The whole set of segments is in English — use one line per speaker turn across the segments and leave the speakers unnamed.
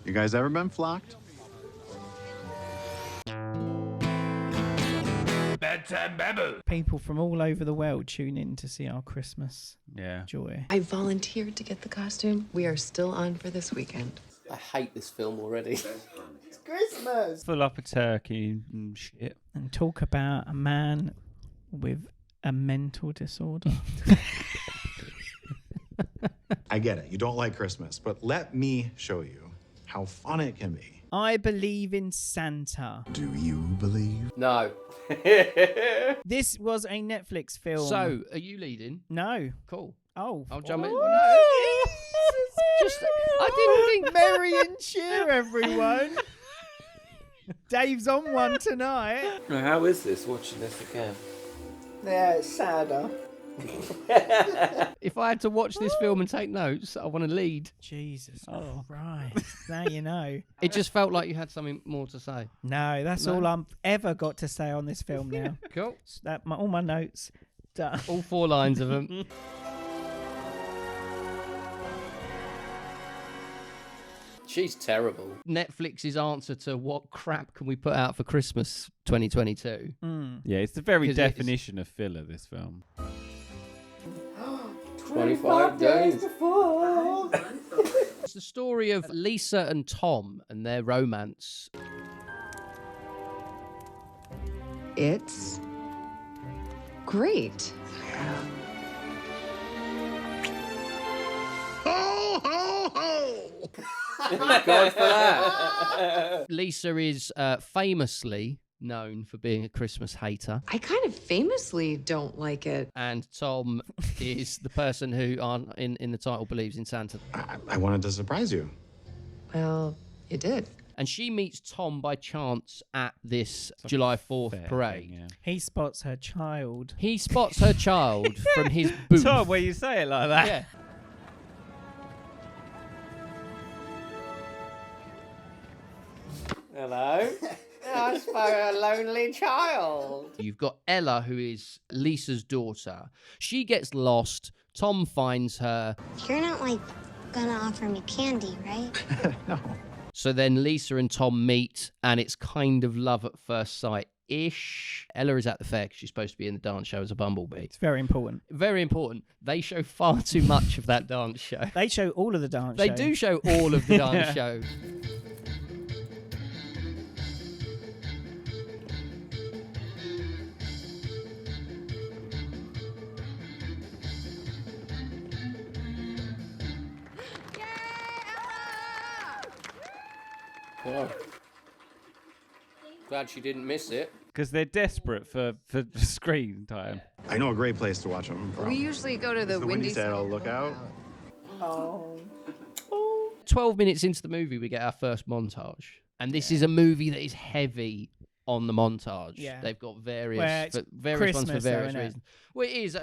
You guys ever been flocked?
Bedtime babble.
People from all over the world tune in to see our Christmas joy.
I volunteered to get the costume. We are still on for this weekend.
I hate this film already.
It's Christmas.
Full up a turkey and shit.
And talk about a man with a mental disorder.
I get it. You don't like Christmas, but let me show you how fun it can be.
I believe in Santa.
Do you believe?
No.
This was a Netflix film.
So, are you leading?
No.
Cool.
Oh.
I'll jump in.
Oh,
No. Just, I didn't think
merry and cheer, everyone. Dave's on one tonight.
How is this, watching this again?
Yeah, it's sadder.
If I had to watch this film and take notes, I want to lead.
Jesus Christ. Now you know.
It just felt like you had something more to say.
No, that's all I've ever got to say on this film now.
Cool.
All my notes done.
All 4 lines of them. She's terrible. Netflix's answer to what crap can we put out for Christmas 2022?
Yeah, it's the very definition of filler, this film.
25 days
before.
It's the story of Lisa and Tom and their romance.
It's great.
Ho, ho, ho!
God for that. Lisa is famously known for being a Christmas hater.
I kind of famously don't like it.
And Tom is the person who in the title believes in Santa.
I wanted to surprise you.
Well, you did.
And she meets Tom by chance at this July 4th parade.
Thing, yeah.
He spots her child.
He spots her child from his booth.
Tom, where you say it like that.
Yeah.
Hello. I spot a lonely child.
You've got Ella, who is Lisa's daughter. She gets lost. Tom finds her.
You're not, like, gonna offer me candy, right?
No.
So then Lisa and Tom meet, and it's kind of love at first sight-ish. Ella is at the fair because she's supposed to be in the dance show as a bumblebee.
It's very important.
Very important. They show far too much of that dance show.
They show all of the dance
They
show.
do show all of the dance show. Oh. Glad she didn't miss it.
Because they're desperate for screen time.
I know a great place to watch them from.
We usually go to the
Windy Saddle Lookout.
Oh.
12 minutes into the movie, we get our first montage. And this is a movie that is heavy on the montage.
Yeah.
They've got
Well,
various
it's
ones for
Christmas though,
various
innit?
reasons. Well, it is.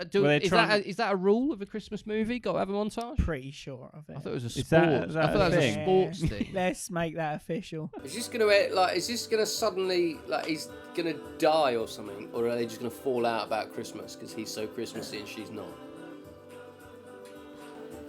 Is that a rule of a Christmas movie? Got to have a montage?
Pretty sure of it.
I thought it was a
Is
sport.
that
I thought that was a
thing?
sports thing.
Let's make that official.
Is this gonna suddenly, like, he's gonna die or something? Or are they just gonna fall out about Christmas because he's so Christmassy and she's not?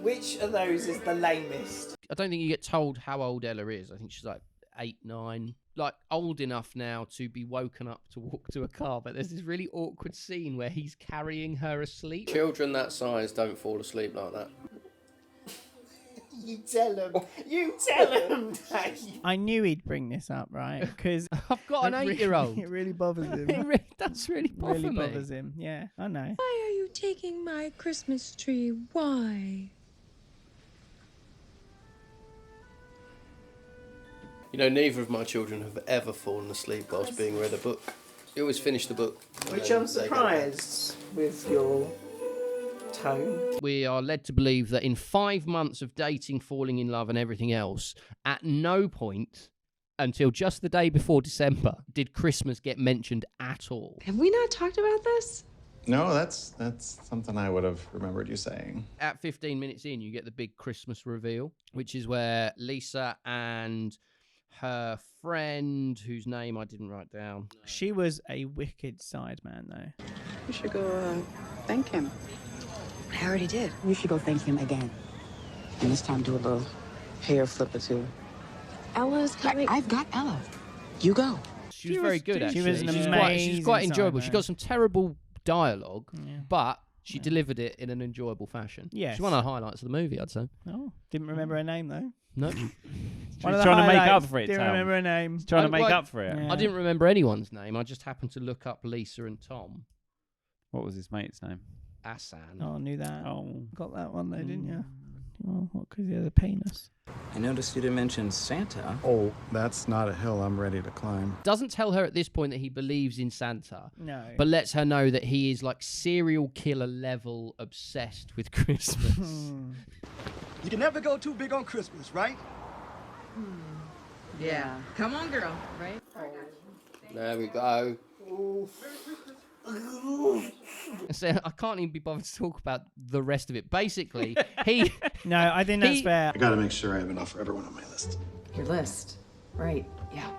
Which of those is the lamest?
I don't think you get told how old Ella is. I think she's like 8, 9. Like, old enough now to be woken up to walk to a car, but there's this really awkward scene where he's carrying her asleep.
Children that size don't fall asleep like that.
You tell him. You tell him, Dave.
I knew he'd bring this up, right? Because
I've got an 8-year-old.
It really bothers him.
It really does really bother
really
me.
bothers him. Yeah, I know.
Why are you taking my Christmas tree? Why?
You know, neither of my children have ever fallen asleep whilst being read a book. You always finish the book.
Which I'm surprised with your tone.
We are led to believe that in 5 months of dating, falling in love and everything else, at no point until just the day before December did Christmas get mentioned at all.
Have we not talked about this?
No, that's something I would have remembered you saying.
At 15 minutes in, you get the big Christmas reveal, which is where Lisa and her friend, whose name I didn't write down.
She was a wicked sideman, though.
You should go thank him.
I already did.
You should go thank him again. And this time do a little hair flip or two.
Ella's coming.
I've got Ella. You go.
She was very good, actually.
She was an
She's
amazing
quite enjoyable. She
sideman.
got some terrible dialogue,
Yeah.
but she delivered it in an enjoyable fashion.
Yes.
She's one of the highlights of the movie, I'd say.
Oh, didn't remember her name though.
No.
One
She's
of the
trying to make
highlights,
up for it,
Didn't
Tom.
remember her name.
He's trying to make
Like-
up for it.
Yeah.
I didn't remember anyone's name. I just happened to look up Lisa and Tom.
What was his mate's name?
Asan.
Oh, I knew that.
Oh.
Got that one though, didn't you? Well, what? Because he has a penis.
I noticed you didn't mention Santa.
Oh, that's not a hill I'm ready to climb.
Doesn't tell her at this point that he believes in Santa,
No.
but lets her know that he is like serial killer level obsessed with Christmas.
You can never go too big on Christmas, right?
Yeah. Come on, girl. Right?
There we go.
So I can't even be bothered to talk about the rest of it. Basically, he
No, I think that's fair.
I gotta make sure I have enough for everyone on my list.
Your list. Right. Yeah.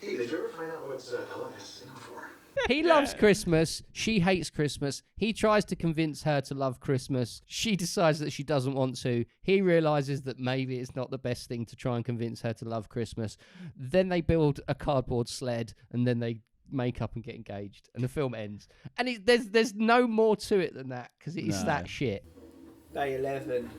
Hey, did you ever find out what Ella is for?
he loves Christmas. She hates Christmas. He tries to convince her to love Christmas. She decides that she doesn't want to. He realizes that maybe it's not the best thing to try and convince her to love Christmas. Then they build a cardboard sled, and then they make up and get engaged, and the film ends. And there's no more to it than that, because it's
No.
that shit.
Day 11.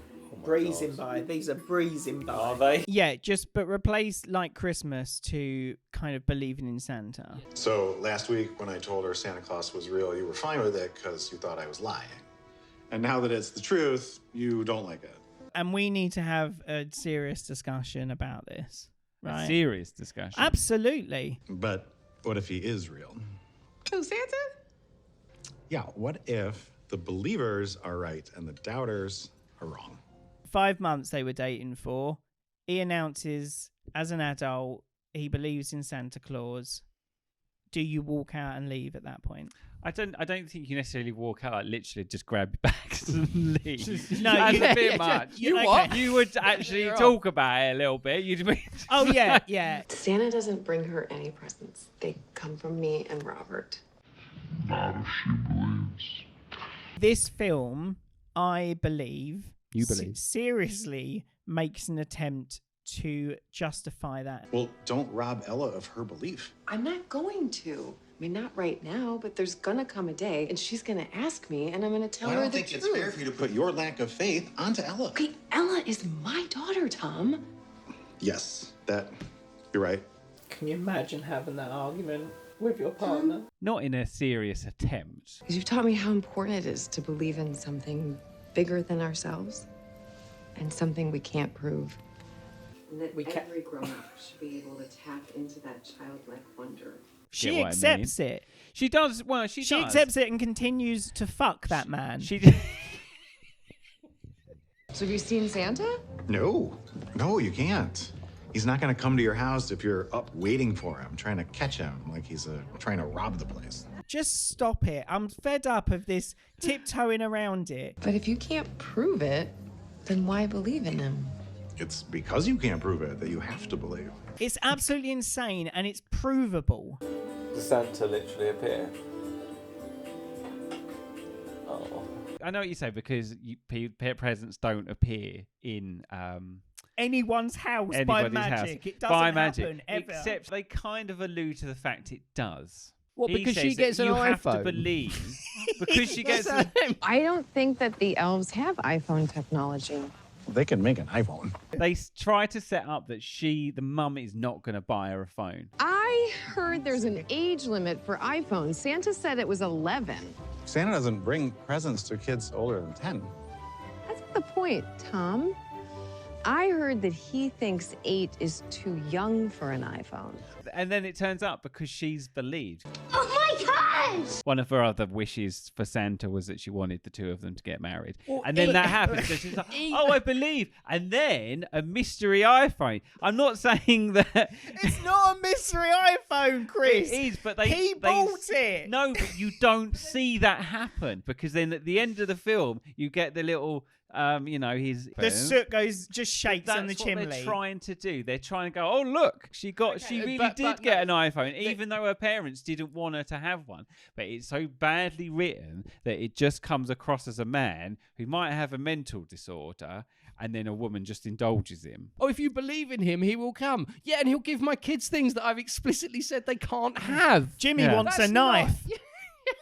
Breezing by. These are breezing by.
Are they?
Yeah, but replace like Christmas to kind of believing in Santa.
So last week when I told her Santa Claus was real, you were fine with it because you thought I was lying. And now that it's the truth, you don't like it.
And we need to have a serious discussion about this. Right?
A serious discussion.
Absolutely.
But what if he is real?
Who, Santa?
Yeah, what if the believers are right and the doubters are wrong?
5 months they were dating for. He announces as an adult he believes in Santa Claus. Do you walk out and leave at that point?
I don't think you necessarily walk out, like literally just grab your bags and leave.
No,
That's
you-
a bit
yeah,
much.
you what?
You would actually
You're
talk about it a little bit. You'd be
Oh yeah, yeah.
Santa doesn't bring her any presents. They come from me and Robert.
This film, I believe,
You believe.
seriously makes an attempt to justify that.
Well, don't rob Ella of her belief.
I'm not going to. I mean, not right now, but there's gonna come a day and she's gonna ask me and I'm gonna tell her the truth.
for you to put your lack of faith onto Ella.
Okay, Ella is my daughter, Tom.
Yes, you're right.
Can you imagine having that argument with your partner?
not in a serious attempt.
Because you've taught me how important it is to believe in something bigger than ourselves and something we can't prove. And that every grown-up should be able to tap into that childlike wonder.
She
Get what I
accepts it.
She does. Well, she does.
accepts it and continues to fuck that man.
She.
So have you seen Santa?
No, you can't. He's not gonna come to your house if you're up waiting for him, trying to catch him like he's trying to rob the place.
Just stop it. I'm fed up of this tiptoeing around it.
But if you can't prove it, then why believe in him?
It's because you can't prove it that you have to believe.
It's absolutely insane and it's provable.
Does Santa literally appear? Oh.
I know what you say, because presents don't appear in
Anyone's house by
anybody's
magic.
house
It doesn't
by
happen
magic.
ever.
Except they kind of allude to the fact it does.
What,
He
because she
says that
gets an
you have to
iPhone?
believe because she gets.
I don't think that the elves have iPhone technology.
They can make an iPhone.
They try to set up that the mum, is not going to buy her a phone.
I heard there's an age limit for iPhones. Santa said it was 11.
Santa doesn't bring presents to kids older than 10.
That's not the point, Tom. I heard that he thinks 8 is too young for an iPhone.
And then it turns out because she's believed.
Oh my gosh!
One of her other wishes for Santa was that she wanted the two of them to get married.
Well,
And then that happens. So she's like, oh, I believe. And then a mystery iPhone. I'm not saying that.
It's not a mystery iPhone, Chris.
It is, but
He bought it.
No, but you don't see that happen, because then at the end of the film, you get the little, his.
The soot just shakes
That's
on the
what
chimney.
they're trying to do. They're trying to go, oh, look, she really did get an iPhone, even though her parents didn't want her to have one. But it's so badly written that it just comes across as a man who might have a mental disorder and then a woman just indulges him.
Oh, if you believe in him, he will come. Yeah, and he'll give my kids things that I've explicitly said they can't have.
Jimmy wants a knife.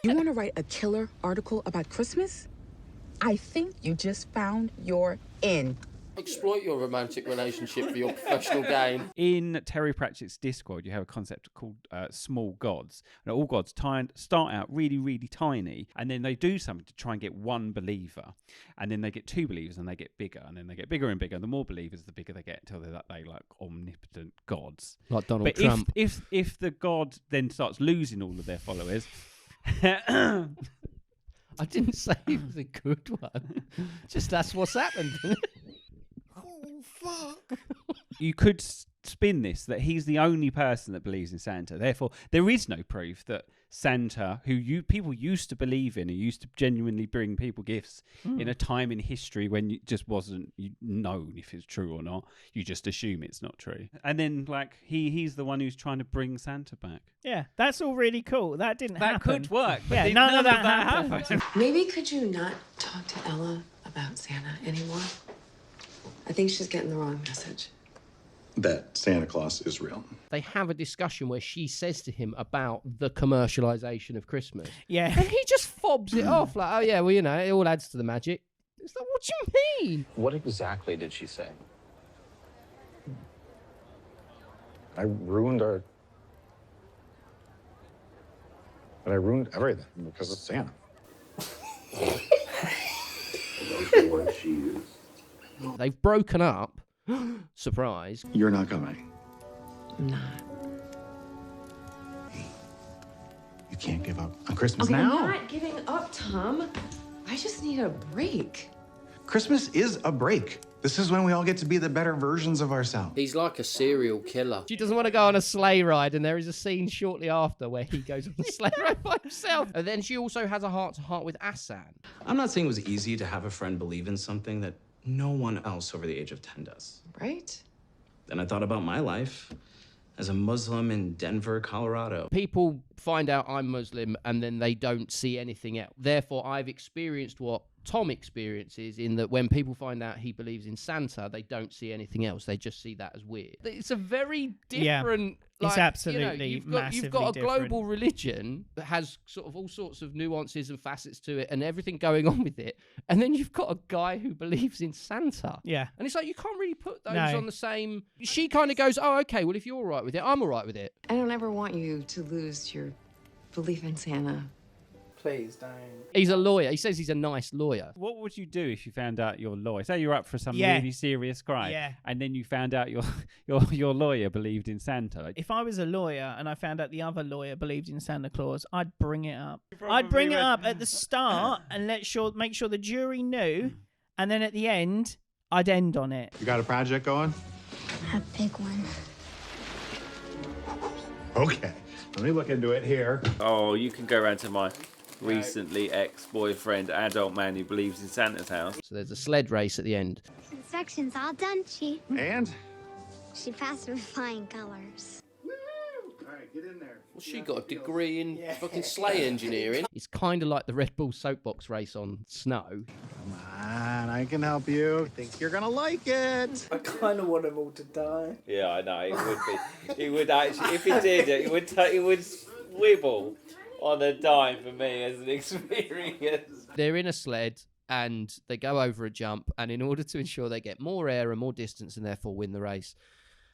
You want to write a killer article about Christmas? I think you just found your in.
Exploit your romantic relationship for your professional gain.
In Terry Pratchett's Discworld, you have a concept called small gods. And all gods start out really, really tiny, and then they do something to try and get one believer. And then they get two believers, and they get bigger, and then they get bigger and bigger. The more believers, the bigger they get, until they're like omnipotent gods.
Like Donald
but
Trump.
If the god then starts losing all of their followers...
I didn't say it was a good one. Just that's what's happened.
Oh, fuck.
You could spin this that he's the only person that believes in Santa. Therefore, there is no proof that Santa, who people used to believe in, and used to genuinely bring people gifts in a time in history when it just wasn't known if it's true or not. You just assume it's not true. And then, like, he's the one who's trying to bring Santa back.
Yeah, that's all really cool. That didn't happen.
That could work. But
Yeah, none of that happened.
Maybe could you not talk to Ella about Santa anymore? I think she's getting the wrong message.
That Santa Claus is real.
They have a discussion where she says to him about the commercialization of Christmas.
Yeah.
And he just fobs it off like, oh, yeah, well, you know, it all adds to the magic. It's like, what do you mean?
What exactly did she say?
I ruined everything because of Santa.
The word she used.
They've broken up. Surprise.
You're not coming.
I'm not.
You can't give up on Christmas
Okay,
now.
I'm not giving up, Tom. I just need a break.
Christmas is a break. This is when we all get to be the better versions of ourselves.
He's like a serial killer.
She doesn't want to go on a sleigh ride, and there is a scene shortly after where he goes on the sleigh ride by himself. And then she also has a heart-to-heart with Asan.
I'm not saying it was easy to have a friend believe in something that no one else over the age of 10 does.
Right?
Then I thought about my life as a Muslim in Denver, Colorado.
People find out I'm Muslim, and then they don't see anything else. Therefore, I've experienced what Tom experiences, in that when people find out he believes in Santa, they don't see anything else. They just see that as weird. It's a very different...
Yeah, it's
you
absolutely
know, you've got a
massively
global
different.
religion that has sort of all sorts of nuances and facets to it and everything going on with it. And then you've got a guy who believes in Santa.
Yeah.
And it's like, you can't really put those
No.
on the same... She kind of goes, oh, okay, well, if you're all right with it, I'm all right with it.
I don't ever want you to lose your belief in Santa.
Please don't.
He's a lawyer. He says he's a nice lawyer.
What would you do if you found out your lawyer? Say you're up for some
Yeah.
really serious crime,
Yeah.
and then you found out your lawyer believed in Santa.
If I was a lawyer and I found out the other lawyer believed in Santa Claus, I'd bring it up. I'd bring it up at the start and make sure the jury knew, and then at the end, I'd end on it.
You got a project going?
A big one.
Okay. Let me look into it here.
Oh, you can go around to my recently ex-boyfriend, adult man who believes in Santa's house.
So there's a sled race at the end.
Inspection's all done, Chief.
And?
She passed with flying colors.
All right, get in there.
Well, she got a degree in fucking sleigh engineering.
It's kind of like the Red Bull soapbox race on snow.
Come on, I can help you. I think you're gonna like it.
I kind of want them all to die.
Yeah, I know, it would be. It would actually, if it did, it would swibble on a dime for me as an experience.
They're in a sled and they go over a jump, and in order to ensure they get more air and more distance and therefore win the race,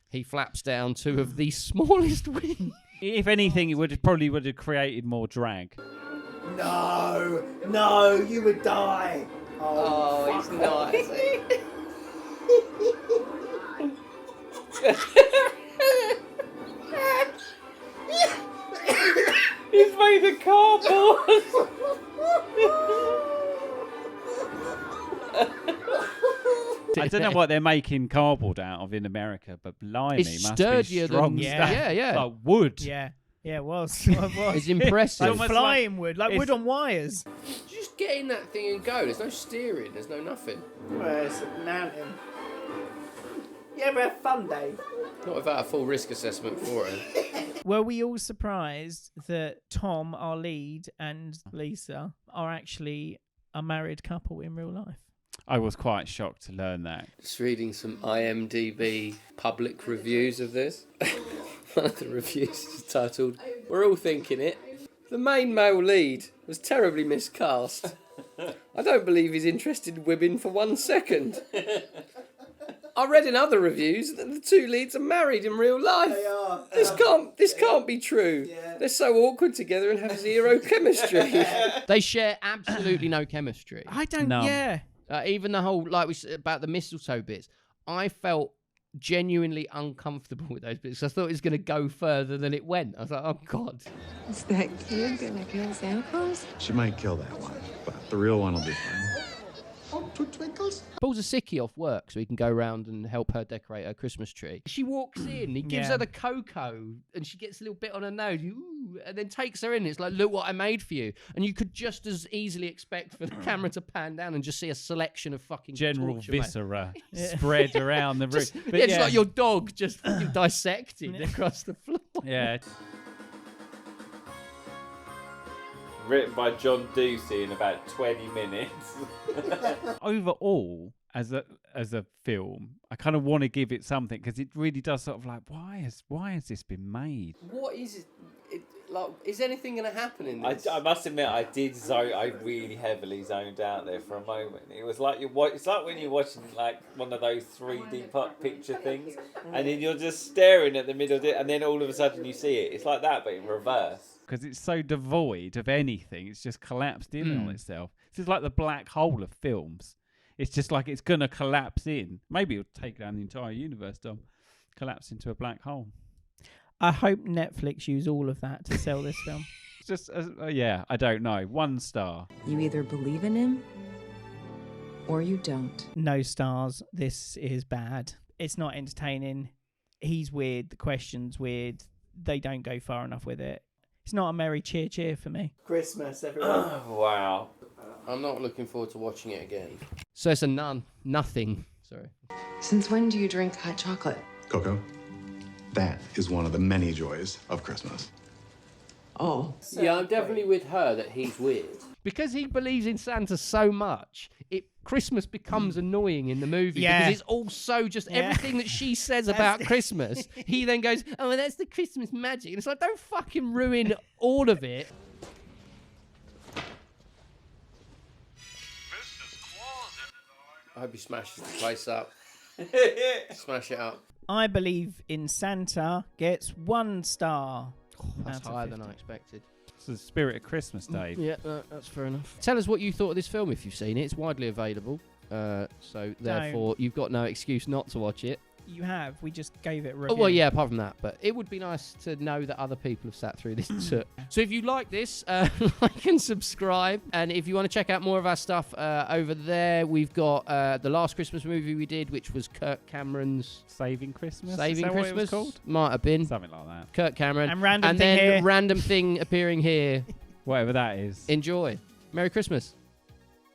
he flaps down two of the smallest wings.
If anything, it probably would have created more drag.
No, you would die.
Oh, he's nice.
He's made of cardboard.
I don't know what they're making cardboard out of in America, but blimey,
It's
must
sturdier
be strong
than...
stuff.
Yeah.
Like wood.
Yeah, it was. It was.
It's impressive.
Like
almost
flying wood, like
it's-
wood on wires.
You just get in that thing and go. There's no steering. There's no nothing.
Well, it's a mountain. You ever have fun, Dave?
Not without a full risk assessment for it.
Were we all surprised that Tom, our lead, and Lisa are actually a married couple in real life?
I was quite shocked to learn that.
Just reading some IMDb public reviews of this. One of the reviews is titled, "We're all thinking it. The main male lead was terribly miscast. I don't believe he's interested in women for 1 second. I read in other reviews that the two leads are married in real life.
They are.
This can't be true. They're so awkward together and have zero chemistry."
They share absolutely no chemistry.
I don't.
No.
Yeah.
Even the whole, like we said about the mistletoe bits, I felt genuinely uncomfortable with those bits. I thought it was going to go further than it went. I was like, oh God.
Is that kid gonna kill Santa Claus?
She might kill that one, but the real one will be fine.
Pulls a sickie off work so he can go around and help her decorate her Christmas tree. She walks in, he gives her the cocoa, and she gets a little bit on her nose, ooh, and then takes her in. It's like, look what I made for you. And you could just as easily expect for the camera to pan down and just see a selection of fucking
General
torture, mate.
viscera spread around the room.
Just, it's like your dog just fucking dissected across the floor.
Yeah.
Written by John Ducey in about 20 minutes.
Overall, as a film, I kind of want to give it something because it really does sort of like, why has this been made?
What is it? Like, is anything going to happen in this?
I must admit, I really heavily zoned out there for a moment. It was like it's like when you're watching like one of those 3D picture things, and then you're just staring at the middle of it, and then all of a sudden you see it. It's like that, but in reverse.
Because it's so devoid of anything, it's just collapsed in on itself. This is like the black hole of films. It's just like it's gonna collapse in. Maybe it'll take down the entire universe, Dom. Collapse into a black hole.
I hope Netflix use all of that to sell this film.
Just yeah, I don't know. 1 star.
You either believe in him or you don't.
No stars. This is bad. It's not entertaining. He's weird. The question's weird. They don't go far enough with it. It's not a merry cheer for me.
Christmas, everyone.
Wow.
I'm not looking forward to watching it again.
So it's a nothing. Sorry.
Since when do you drink hot chocolate?
Coco, that is one of the many joys of Christmas.
Oh.
Yeah, I'm definitely with her that he's weird.
Because he believes in Santa so much, Christmas becomes annoying in the movie because it's also just everything that she says about Christmas. He then goes, oh, well, that's the Christmas magic. And it's like, don't fucking ruin all of it.
I hope he smashes the place up. Smash it up.
I believe in Santa gets 1 star.
That's higher than I expected.
It's the spirit of Christmas, Dave.
Yeah, that's fair enough. Tell us what you thought of this film if you've seen it. It's widely available. So therefore, you've got no excuse not to watch it.
You have. We just gave it a
Oh,
review.
well, yeah, apart from that. But it would be nice to know that other people have sat through this too. So if you like this, like and subscribe. And if you want to check out more of our stuff over there, we've got the last Christmas movie we did, which was Kirk Cameron's
Saving Christmas?
Saving
Is that
Christmas.
what it was called?
Might have been.
Something like that.
Kirk Cameron.
And random thing
then
here.
random thing appearing here.
Whatever that is.
Enjoy. Merry Christmas.